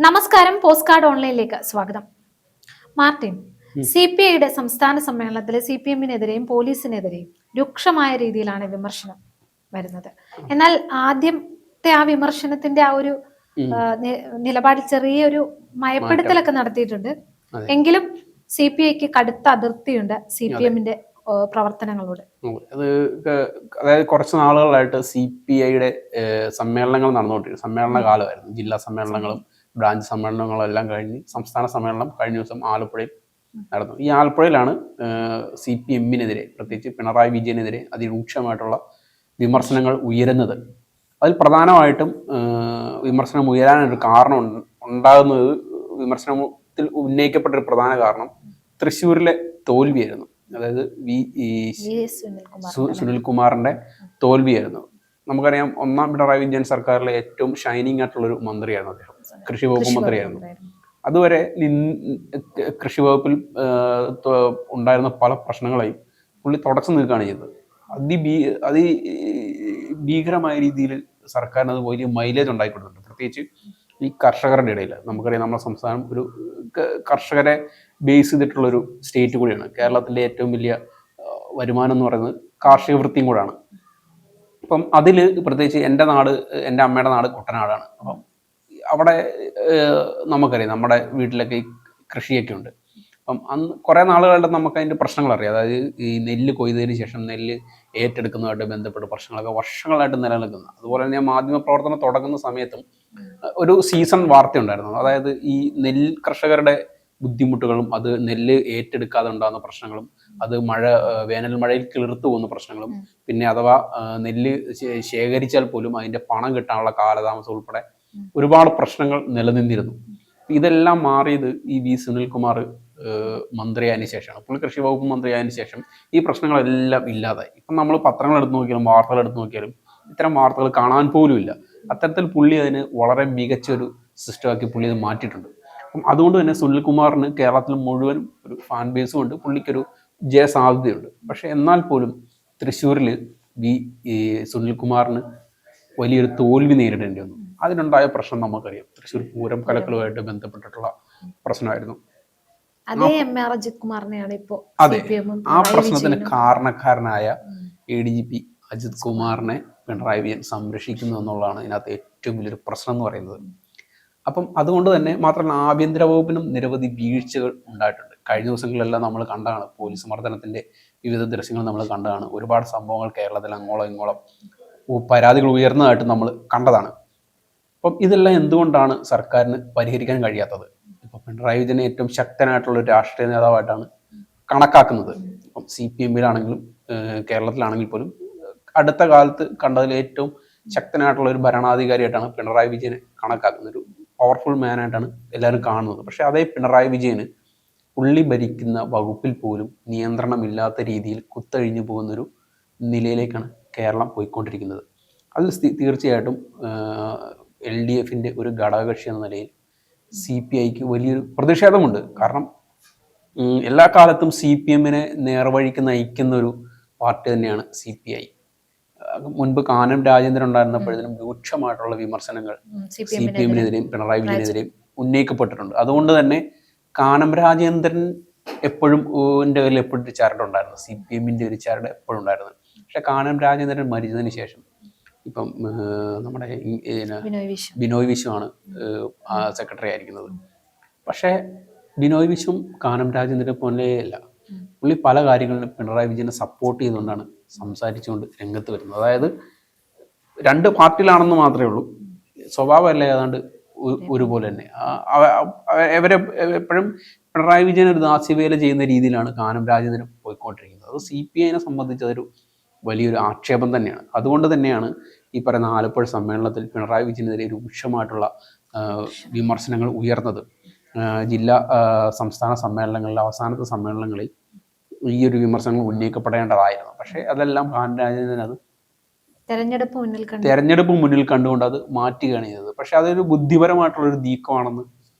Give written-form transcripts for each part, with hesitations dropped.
നമസ്കാരം. Post card ഓൺലൈനിലേക്ക് സ്വാഗതം. Martin, CPIയുടെ സംസ്ഥാന സമ്മേളനത്തിൽ CPM-നെതിരെയും പോലീസിനെതിരെയും രൂക്ഷമായ രീതിയിലാണ് വിമർശനം വരുന്നത്. എന്നാൽ ആദ്യത്തെ ആ വിമർശനത്തിന്റെ ആ ഒരു നിലപാടിൽ ചെറിയൊരു മയപ്പെടുത്തലൊക്കെ നടത്തിയിട്ടുണ്ട്. എങ്കിലും CPIക്ക് കടുത്ത അതിർത്തിയുണ്ട് CPM-ന്റെ പ്രവർത്തനങ്ങളോട്. അതായത് കുറച്ച് നാളുകളായിട്ട് CPIയുടെ സമ്മേളനങ്ങൾ നടന്നുകൊണ്ടിരിക്കും. സമ്മേളന കാലമായിരുന്നു. ജില്ലാ സമ്മേളനങ്ങളും ബ്രാഞ്ച് സമ്മേളനങ്ങളും എല്ലാം കഴിഞ്ഞ് സംസ്ഥാന സമ്മേളനം കഴിഞ്ഞ ദിവസം ആലപ്പുഴയിൽ നടന്നു. ഈ ആലപ്പുഴയിലാണ് CPM-നെതിരെ, പ്രത്യേകിച്ച് പിണറായി വിജയനെതിരെ അതിരൂക്ഷമായിട്ടുള്ള വിമർശനങ്ങൾ ഉയരുന്നത്. അതിൽ പ്രധാനമായിട്ടും വിമർശനം ഉയരാനൊരു കാരണം ഉണ്ടാകുന്നത്, വിമർശനത്തിൽ ഉന്നയിക്കപ്പെട്ടൊരു പ്രധാന കാരണം തൃശ്ശൂരിലെ തോൽവിയായിരുന്നു. അതായത് സുനിൽകുമാറിന്റെ തോൽവിയായിരുന്നു. നമുക്കറിയാം, ഒന്നാം പിണറായി വിജയൻ സർക്കാരിലെ ഏറ്റവും ഷൈനിങ് ആയിട്ടുള്ളൊരു മന്ത്രിയായിരുന്നു അദ്ദേഹം. കൃഷി വകുപ്പ് മന്ത്രിയായിരുന്നു. അതുവരെ കൃഷി വകുപ്പിൽ ഉണ്ടായിരുന്ന പല പ്രശ്നങ്ങളെയും പുള്ളി തുടച്ചു നിൽക്കുകയാണ് ചെയ്തത്. ഭീകരമായ രീതിയിൽ സർക്കാരിന് അത് വലിയ മൈലേജ് ഉണ്ടായിക്കൊടുത്തിട്ടുണ്ട്. പ്രത്യേകിച്ച് ഈ കർഷകരുടെ ഇടയിൽ. നമുക്കറിയാം, നമ്മുടെ സംസ്ഥാനം ഒരു കർഷകരെ ബേസ് ചെയ്തിട്ടുള്ളൊരു സ്റ്റേറ്റ് കൂടിയാണ്. കേരളത്തിൻ്റെ ഏറ്റവും വലിയ വരുമാനം എന്ന് പറയുന്നത് കാർഷിക വൃത്തിയും കൂടാണ്. അപ്പം അതിൽ പ്രത്യേകിച്ച് എൻ്റെ അമ്മയുടെ നാട് കുട്ടനാടാണ്. അപ്പം അവിടെ നമുക്കറിയാം, നമ്മുടെ വീട്ടിലൊക്കെ ഈ കൃഷിയൊക്കെ ഉണ്ട്. അപ്പം അന്ന് കുറേ നാളുകളുടെ നമുക്ക് അതിൻ്റെ പ്രശ്നങ്ങൾ അറിയാം. അതായത് ഈ നെല്ല് കൊയ്തതിന് ശേഷം നെല്ല് ഏറ്റെടുക്കുന്നതുമായിട്ട് ബന്ധപ്പെട്ട പ്രശ്നങ്ങളൊക്കെ വർഷങ്ങളായിട്ട് നിലനിൽക്കുന്നു. അതുപോലെ തന്നെ മാധ്യമ പ്രവർത്തനം തുടങ്ങുന്ന സമയത്തും ഒരു സീസൺ വാർത്ത ഉണ്ടായിരുന്നു. അതായത് ഈ നെല്ല് കർഷകരുടെ ബുദ്ധിമുട്ടുകളും അത് നെല്ല് ഏറ്റെടുക്കാതെ ഉണ്ടാകുന്ന പ്രശ്നങ്ങളും, അത് വേനൽ മഴയിൽ കിളിർത്തു പോകുന്ന പ്രശ്നങ്ങളും, പിന്നെ അഥവാ നെല്ല് ശേഖരിച്ചാൽ പോലും അതിൻ്റെ പണം കിട്ടാനുള്ള കാലതാമസം ഉൾപ്പെടെ ഒരുപാട് പ്രശ്നങ്ങൾ നിലനിന്നിരുന്നു. ഇതെല്ലാം മാറിയത് ഈ സുനിൽകുമാർ മന്ത്രിയായതിനു ശേഷമാണ്. പുള്ളി കൃഷി വകുപ്പ് മന്ത്രിയായതിനു ശേഷം ഈ പ്രശ്നങ്ങളെല്ലാം ഇല്ലാതായി. ഇപ്പം നമ്മൾ പത്രങ്ങൾ എടുത്ത് നോക്കിയാലും വാർത്തകൾ എടുത്ത് നോക്കിയാലും ഇത്തരം വാർത്തകൾ കാണാൻ പോലും ഇല്ല. അത്തരത്തിൽ പുള്ളി അതിന് വളരെ മികച്ചൊരു സിസ്റ്റമാക്കി പുള്ളി അത് മാറ്റിയിട്ടുണ്ട്. അപ്പം അതുകൊണ്ട് തന്നെ സുനിൽകുമാറിന് കേരളത്തിൽ മുഴുവൻ ഒരു ഫാൻ ബേസും ഉണ്ട്, പുള്ളിക്കൊരു ജയസാധ്യതയുണ്ട്. പക്ഷെ എന്നാൽ പോലും തൃശ്ശൂരിൽ ഈ സുനിൽകുമാറിന് വലിയൊരു തോൽവി നേരിടേണ്ടി വന്നു. അതിനുണ്ടായ പ്രശ്നം നമുക്കറിയാം. തൃശ്ശൂർ പൂരം കലക്കലുമായിട്ട് ബന്ധപ്പെട്ടിട്ടുള്ള പ്രശ്നമായിരുന്നു. അതെ, ആ പ്രശ്നത്തിന് കാരണക്കാരനായ ADGP അജിത് കുമാറിനെ പിണറായി വിജയൻ സംരക്ഷിക്കുന്നു എന്നുള്ളതാണ് ഇതിനകത്ത് ഏറ്റവും വലിയൊരു പ്രശ്നം എന്ന് പറയുന്നത്. അപ്പം അതുകൊണ്ട് തന്നെ മാത്രമല്ല, ആഭ്യന്തര വകുപ്പിനും നിരവധി വീഴ്ചകൾ ഉണ്ടായിട്ടുണ്ട്. കഴിഞ്ഞ ദിവസങ്ങളിലെല്ലാം നമ്മൾ കണ്ടതാണ്, പോലീസ് മർദ്ദനത്തിന്റെ വിവിധ ദൃശ്യങ്ങൾ നമ്മൾ കണ്ടതാണ്. ഒരുപാട് സംഭവങ്ങൾ കേരളത്തിൽ അങ്ങോളം ഇങ്ങോളം പരാതികൾ ഉയർന്നതായിട്ട് നമ്മൾ കണ്ടതാണ്. അപ്പം ഇതെല്ലാം എന്തുകൊണ്ടാണ് സർക്കാരിന് പരിഹരിക്കാൻ കഴിയാത്തത്? ഇപ്പം പിണറായി വിജയനെ ഏറ്റവും ശക്തനായിട്ടുള്ള ഒരു രാഷ്ട്രീയ നേതാവായിട്ടാണ് കണക്കാക്കുന്നത്. ഇപ്പം CPM-ലാണെങ്കിലും കേരളത്തിലാണെങ്കിൽ പോലും അടുത്ത കാലത്ത് കണ്ടതിൽ ഏറ്റവും ശക്തനായിട്ടുള്ള ഒരു ഭരണാധികാരിയായിട്ടാണ് പിണറായി വിജയനെ കണക്കാക്കുന്നത്. ഒരു പവർഫുൾ മാനായിട്ടാണ് എല്ലാവരും കാണുന്നത്. പക്ഷെ അതേ പിണറായി വിജയന് പുള്ളി ഭരിക്കുന്ന വകുപ്പിൽ പോലും നിയന്ത്രണമില്ലാത്ത രീതിയിൽ കുത്തഴിഞ്ഞു പോകുന്നൊരു നിലയിലേക്കാണ് കേരളം പോയിക്കൊണ്ടിരിക്കുന്നത്. അതിൽ തീർച്ചയായിട്ടും LDF-ന്റെ ഒരു ഘടകകക്ഷി എന്ന നിലയിൽ CPIക്ക് വലിയൊരു പ്രതിഷേധമുണ്ട്. കാരണം എല്ലാ കാലത്തും CPM-നെ നേർവഴിക്ക് നയിക്കുന്ന ഒരു പാർട്ടി തന്നെയാണ് CPI. മുൻപ് കാനം രാജേന്ദ്രൻ ഉണ്ടായിരുന്നപ്പോഴത്തേനും രൂക്ഷമായിട്ടുള്ള വിമർശനങ്ങൾ CPM-നെതിരെയും പിണറായി വിജയനെതിരെയും ഉന്നയിക്കപ്പെട്ടിട്ടുണ്ട്. അതുകൊണ്ട് തന്നെ കാനം രാജേന്ദ്രൻ എപ്പോഴും എൻ്റെ കയ്യിൽ എപ്പോഴും ഒരു ചരട് ഉണ്ടായിരുന്നു, CPM-ന്റെ ഒരു ചരട് എപ്പോഴും ഉണ്ടായിരുന്നു. പക്ഷെ കാനം രാജേന്ദ്രൻ മരിച്ചതിന് ശേഷം ഇപ്പം നമ്മുടെ ബിനോയ് വിശ്വമാണ് സെക്രട്ടറി ആയിരിക്കുന്നത്. പക്ഷേ ബിനോയ് വിശ്വം കാനം രാജേന്ദ്രനെ പോലെയല്ല. പുള്ളി പല കാര്യങ്ങളിലും പിണറായി വിജയനെ സപ്പോർട്ട് ചെയ്തുകൊണ്ടാണ് സംസാരിച്ചുകൊണ്ട് രംഗത്ത് വരുന്നത്. അതായത് രണ്ട് പാർട്ടിയിലാണെന്ന് മാത്രമേ ഉള്ളൂ, സ്വഭാവമല്ല ഏതാണ്ട് ഒരുപോലെ തന്നെ. ഇവരെ എപ്പോഴും പിണറായി വിജയൻ ഒരു ദാസ്യവേല ചെയ്യുന്ന രീതിയിലാണ് കാനം രാജേന്ദ്രൻ പോയിക്കൊണ്ടിരിക്കുന്നത്. അത് CPI-നെ സംബന്ധിച്ച് അതൊരു വലിയൊരു ആക്ഷേപം തന്നെയാണ്. അതുകൊണ്ട് തന്നെയാണ് ഈ പറയുന്ന ആലപ്പുഴ സമ്മേളനത്തിൽ പിണറായി വിജയനെതിരെ രൂക്ഷമായിട്ടുള്ള വിമർശനങ്ങൾ ഉയർന്നത്. സംസ്ഥാന സമ്മേളനങ്ങളിൽ, അവസാനത്തെ സമ്മേളനങ്ങളിൽ ഈ ഒരു വിമർശനങ്ങൾ ഉന്നയിക്കപ്പെടേണ്ടതായിരുന്നു. പക്ഷേ അതെല്ലാം കാനം രാജേന്ദ്രൻ അത് തെരഞ്ഞെടുപ്പ് മുന്നിൽ കണ്ടുകൊണ്ട് അത് മാറ്റുകയാണ് ചെയ്തത്. പക്ഷെ അതൊരു ബുദ്ധിപരമായിട്ടുള്ളൊരു നീക്കമാണെന്ന്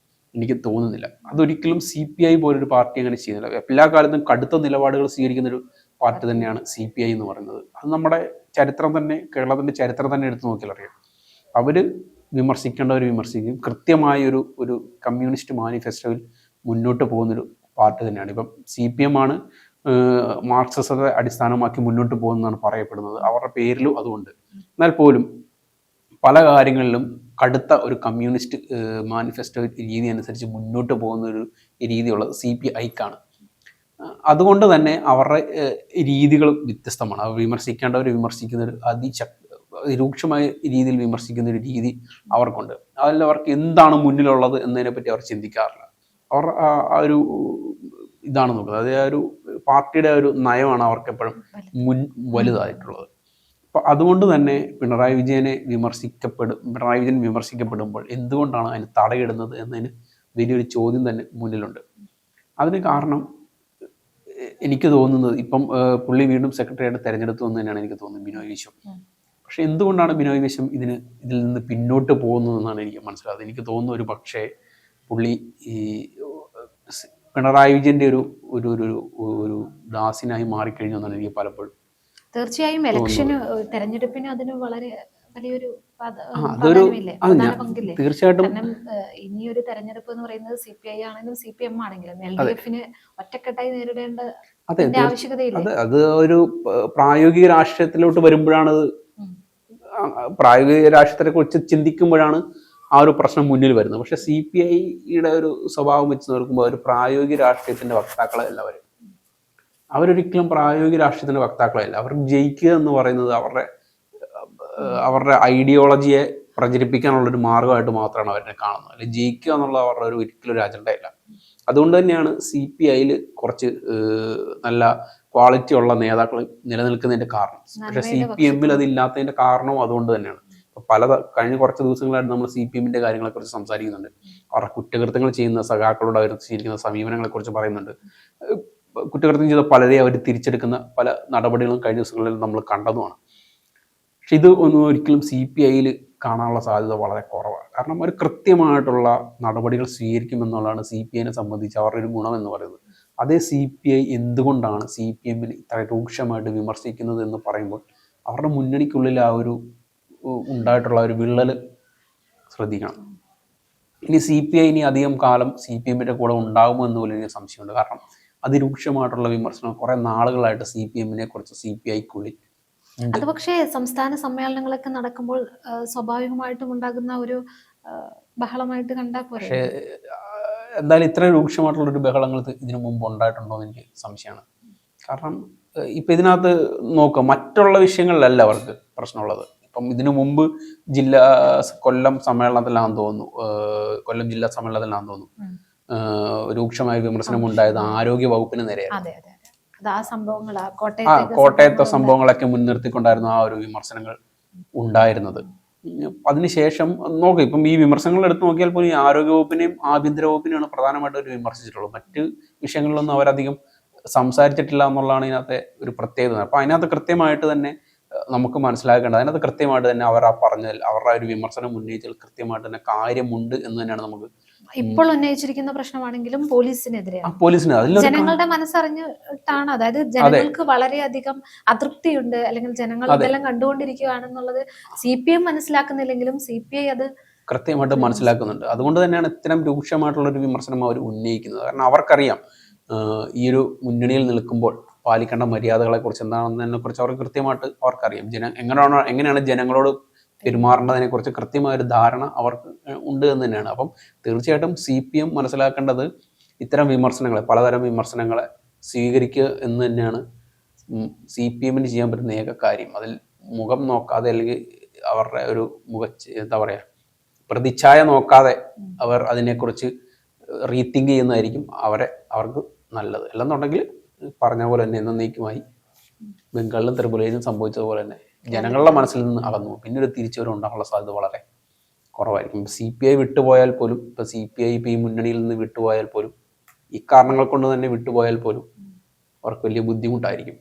എനിക്ക് തോന്നുന്നില്ല. അതൊരിക്കലും CPI പോലൊരു പാർട്ടി അങ്ങനെ ചെയ്യുന്നില്ല. എല്ലാ കാലത്തും കടുത്ത നിലപാടുകൾ സ്വീകരിക്കുന്നൊരു പാർട്ടി തന്നെയാണ് CPI എന്ന് പറയുന്നത്. അത് നമ്മുടെ ചരിത്രം തന്നെ, കേരളത്തിൻ്റെ ചരിത്രം തന്നെ എടുത്തു നോക്കിയാൽ അറിയാം. അവർ വിമർശിക്കേണ്ടവർ വിമർശിക്കും. കൃത്യമായ ഒരു കമ്മ്യൂണിസ്റ്റ് മാനിഫെസ്റ്റോയിൽ മുന്നോട്ട് പോകുന്നൊരു പാർട്ടി തന്നെയാണ്. ഇപ്പം CPM ആണ് മാർക്സിസത്തെ അടിസ്ഥാനമാക്കി മുന്നോട്ട് പോകുന്നതാണ് പറയപ്പെടുന്നത്. അവരുടെ പേരിലും അതുകൊണ്ട്. എന്നാൽ പോലും പല കാര്യങ്ങളിലും കടുത്ത ഒരു കമ്മ്യൂണിസ്റ്റ് മാനിഫെസ്റ്റോ രീതി അനുസരിച്ച് മുന്നോട്ട് പോകുന്ന ഒരു രീതിയുള്ളത് CPIക്കാണ്. അതുകൊണ്ട് തന്നെ അവരുടെ രീതികൾ വ്യത്യസ്തമാണ്. അവർ വിമർശിക്കേണ്ടവർ വിമർശിക്കുന്ന ഒരു രൂക്ഷമായ രീതിയിൽ വിമർശിക്കുന്ന ഒരു രീതി അവർക്കുണ്ട്. അതിൽ അവർക്ക് എന്താണ് മുന്നിലുള്ളത് എന്നതിനെപ്പറ്റി അവർ ചിന്തിക്കാറില്ല. അവർ ആ ഒരു ഇതാണ് നോക്കുന്നത്. അത് ആ ഒരു പാർട്ടിയുടെ ഒരു നയമാണ് അവർക്ക് എപ്പോഴും വലുതായിട്ടുള്ളത്. അപ്പം അതുകൊണ്ട് തന്നെ പിണറായി വിജയൻ വിമർശിക്കപ്പെടുമ്പോൾ എന്തുകൊണ്ടാണ് അതിന് തടയിടുന്നത് എന്നതിന് വലിയൊരു ചോദ്യം തന്നെ മുന്നിലുണ്ട്. അതിന് കാരണം എനിക്ക് തോന്നുന്നത് ഇപ്പം പുള്ളി വീണ്ടും സെക്രട്ടറിയായിട്ട് തെരഞ്ഞെടുത്തു എന്ന് തന്നെയാണ് എനിക്ക് തോന്നുന്നത്, ബിനോയ് വിശ്വം. പക്ഷെ എന്തുകൊണ്ടാണ് ബിനോയ് വിശ്വം ഇതിൽ നിന്ന് പിന്നോട്ട് പോകുന്നതെന്നാണ് എനിക്ക് മനസ്സിലാകുന്നത്. എനിക്ക് തോന്നുന്നു ഒരു പക്ഷേ പുള്ളി ഈ പിണറായി വിജയന്റെ ഒരു ദാസിനായി മാറിക്കഴിഞ്ഞു എന്നാണ് എനിക്ക് പലപ്പോഴും. തീർച്ചയായും ഇലക്ഷന് തെരഞ്ഞെടുപ്പിന് അതിന് വളരെ വലിയൊരു പങ്കില്ലേ? തീർച്ചയായിട്ടും. കാരണം ഇനിയൊരു തെരഞ്ഞെടുപ്പ് എന്ന് പറയുന്നത് CPI ആണെങ്കിലും CPM ആണെങ്കിലും LDFന് ഒറ്റക്കെട്ടായി നേരിടേണ്ട ആവശ്യകതയില്ല. അത് ഒരു പ്രായോഗിക രാഷ്ട്രീയത്തിലോട്ട് വരുമ്പോഴാണ്, പ്രായോഗിക രാഷ്ട്രീയത്തെ കുറിച്ച് ചിന്തിക്കുമ്പോഴാണ് ആ ഒരു പ്രശ്നം മുന്നിൽ വരുന്നത്. പക്ഷെ CPIയുടെ ഒരു സ്വഭാവം വെച്ച് നോക്കുമ്പോൾ ഒരു പ്രായോഗിക രാഷ്ട്രീയത്തിന്റെ വക്താക്കളല്ല അവരൊരിക്കലും പ്രായോഗിക രാഷ്ട്രീയത്തിന്റെ വക്താക്കളല്ല. അവർ ജയിക്കുക എന്ന് പറയുന്നത് അവരുടെ ഐഡിയോളജിയെ പ്രചരിപ്പിക്കാനുള്ളൊരു മാർഗമായിട്ട് മാത്രമാണ് അവരെ കാണുന്നത്. അല്ലെങ്കിൽ ജയിക്കുക എന്നുള്ള അവരുടെ ഒരിക്കലും ഒരു അജണ്ടയില്ല. അതുകൊണ്ട് തന്നെയാണ് CPIയിൽ കുറച്ച് നല്ല ക്വാളിറ്റി ഉള്ള നേതാക്കൾ നിലനിൽക്കുന്നതിന്റെ കാരണം. പക്ഷെ CPMൽ അതില്ലാത്തതിന്റെ കാരണവും അതുകൊണ്ട് തന്നെയാണ്. കഴിഞ്ഞ കുറച്ച് ദിവസങ്ങളായിട്ട് നമ്മൾ CPMന്റെ കാര്യങ്ങളെക്കുറിച്ച് സംസാരിക്കുന്നുണ്ട്. അവരുടെ കുറ്റകൃത്യങ്ങൾ ചെയ്യുന്ന സഖാക്കളോട് അവർ സ്വീകരിക്കുന്ന സമീപനങ്ങളെക്കുറിച്ച് പറയുന്നുണ്ട്. കുറ്റകൃത്യം ചെയ്ത പലരെ അവർ തിരിച്ചെടുക്കുന്ന പല നടപടികളും കഴിഞ്ഞ ദിവസങ്ങളിൽ നമ്മൾ കണ്ടതുമാണ്. പക്ഷെ ഇത് ഒന്നും ഒരിക്കലും CPIയിൽ കാണാനുള്ള സാധ്യത വളരെ കുറവാണ്. കാരണം അവർ കൃത്യമായിട്ടുള്ള നടപടികൾ സ്വീകരിക്കുമെന്നുള്ളതാണ് CPIനെ സംബന്ധിച്ച് അവരുടെ ഒരു ഗുണം എന്ന് പറയുന്നത്. അതേ CPI എന്തുകൊണ്ടാണ് CPMനെ ഇത്ര രൂക്ഷമായിട്ട് വിമർശിക്കുന്നത് എന്ന് പറയുമ്പോൾ അവരുടെ മുന്നണിക്കുള്ളിൽ ആ ഒരു ഉണ്ടായിട്ടുള്ള ഒരു വിള്ളൽ ശ്രദ്ധിക്കണം. ഇനി CPI ഇനി അധികം കാലം CPMന്റെ കൂടെ ഉണ്ടാകുമോ എന്ന് പോലും എനിക്ക് സംശയമുണ്ട്. കാരണം അതിരൂക്ഷമായിട്ടുള്ള വിമർശനം കുറെ നാളുകളായിട്ട് CPMനെ കുറിച്ച് CPIക്കുള്ളിൽ. അത് പക്ഷേ സംസ്ഥാന സമ്മേളനങ്ങളൊക്കെ നടക്കുമ്പോൾ സ്വാഭാവികമായിട്ടും ഉണ്ടാകുന്ന ഒരു ബഹളമായിട്ട് കണ്ടാൽ പോലെ. പക്ഷേ എന്തായാലും ഇത്രയും രൂക്ഷമായിട്ടുള്ള ഒരു ബഹളങ്ങൾ ഇതിനു മുമ്പ് ഉണ്ടായിട്ടുണ്ടോ എന്ന് എനിക്ക് സംശയമാണ്. കാരണം ഇപ്പം ഇതിനകത്ത് നോക്കുക, മറ്റുള്ള വിഷയങ്ങളിലല്ല അവർക്ക് പ്രശ്നമുള്ളത്. ഇപ്പം ഇതിനു മുമ്പ് കൊല്ലം സമ്മേളനത്തിലാണെന്ന് തോന്നുന്നു, കൊല്ലം ജില്ലാ സമ്മേളനത്തിലാണെന്ന് തോന്നുന്നു രൂക്ഷമായ വിമർശനം ഉണ്ടായത് ആരോഗ്യ വകുപ്പിന് നേരെയായിരുന്നു. കോട്ടയത്തെ സംഭവങ്ങളൊക്കെ മുൻനിർത്തിക്കൊണ്ടായിരുന്നു ആ ഒരു വിമർശനങ്ങൾ ഉണ്ടായിരുന്നത്. അതിനുശേഷം നോക്കുക, ഇപ്പം ഈ വിമർശനങ്ങൾ എടുത്ത് നോക്കിയാൽ പോലും ഈ ആരോഗ്യ വകുപ്പിനെയും ആഭ്യന്തര വകുപ്പിനെയാണ് പ്രധാനമായിട്ട് ഒരു വിമർശിച്ചിട്ടുള്ളത്. മറ്റ് വിഷയങ്ങളിലൊന്നും അവരധികം സംസാരിച്ചിട്ടില്ല എന്നുള്ളതാണ് ഇതിനകത്തെ ഒരു പ്രത്യേകത. അപ്പം അതിനകത്ത് കൃത്യമായിട്ട് തന്നെ നമുക്ക് മനസ്സിലാക്കേണ്ടത്, അതിനകത്ത് കൃത്യമായിട്ട് തന്നെ അവർ ആ പറഞ്ഞതിൽ അവരുടെ ഒരു വിമർശനം ഉന്നയിച്ചാൽ കൃത്യമായിട്ട് തന്നെ കാര്യമുണ്ട് എന്ന് തന്നെയാണ് നമുക്ക്. ഇപ്പോൾ ഉന്നയിച്ചിരിക്കുന്ന പ്രശ്നമാണെങ്കിലും പോലീസിനെതിരെയാണ്. ജനങ്ങളുടെ മനസ്സറിഞ്ഞിട്ടാണ്. അതായത് ജനങ്ങൾക്ക് വളരെയധികം അതൃപ്തിയുണ്ട്, അല്ലെങ്കിൽ ജനങ്ങൾ ഇതെല്ലാം കണ്ടുകൊണ്ടിരിക്കുകയാണെന്നുള്ളത് CPM മനസ്സിലാക്കുന്നില്ലെങ്കിലും CPI അത് കൃത്യമായിട്ട് മനസ്സിലാക്കുന്നുണ്ട്. അതുകൊണ്ട് തന്നെയാണ് ഇത്തരം രൂക്ഷമായിട്ടുള്ള ഒരു വിമർശനം അവർ ഉന്നയിക്കുന്നത്. കാരണം അവർക്കറിയാം ഈ ഒരു മുന്നണിയിൽ നിൽക്കുമ്പോൾ പാലിക്കേണ്ട മര്യാദകളെ കുറിച്ച് എന്താണെന്നതിനെ കുറിച്ച് അവർക്ക് കൃത്യമായിട്ട് അവർക്കറിയാം. എങ്ങനെയാണ് ജനങ്ങളോട് പെരുമാറേണ്ടതിനെ കുറിച്ച് കൃത്യമായൊരു ധാരണ അവർക്ക് ഉണ്ട് എന്ന് തന്നെയാണ്. അപ്പം തീർച്ചയായിട്ടും CPM മനസ്സിലാക്കേണ്ടത് ഇത്തരം വിമർശനങ്ങളെ, പലതരം വിമർശനങ്ങളെ സ്വീകരിക്കുക എന്ന് തന്നെയാണ് CPMന് ചെയ്യാൻ പറ്റുന്ന ഏക കാര്യം. അതിൽ മുഖം നോക്കാതെ, അല്ലെങ്കിൽ അവരുടെ ഒരു പ്രതിച്ഛായ നോക്കാതെ അവർ അതിനെക്കുറിച്ച് റീതിങ്ക് ചെയ്യുന്നതായിരിക്കും അവർക്ക് നല്ലത്. അല്ലെന്നുണ്ടെങ്കിൽ പറഞ്ഞ പോലെ തന്നെ എന്നേക്കുമായി ബംഗാളിലും ത്രിപുരയിലും സംഭവിച്ചതുപോലെ തന്നെ ജനങ്ങളുടെ മനസ്സിൽ നിന്ന് അകന്നു. പിന്നെ ഒരു തിരിച്ചുവരവ് ഉണ്ടാകാനുള്ള സാധ്യത വളരെ കുറവായിരിക്കും. CPI വിട്ടുപോയാൽ പോലും, ഇപ്പം CPI ഈ മുന്നണിയിൽ നിന്ന് വിട്ടുപോയാൽ പോലും, ഈ കാരണങ്ങൾ കൊണ്ട് തന്നെ വിട്ടുപോയാൽ പോലും അവർക്ക് വലിയ ബുദ്ധിമുട്ടായിരിക്കും.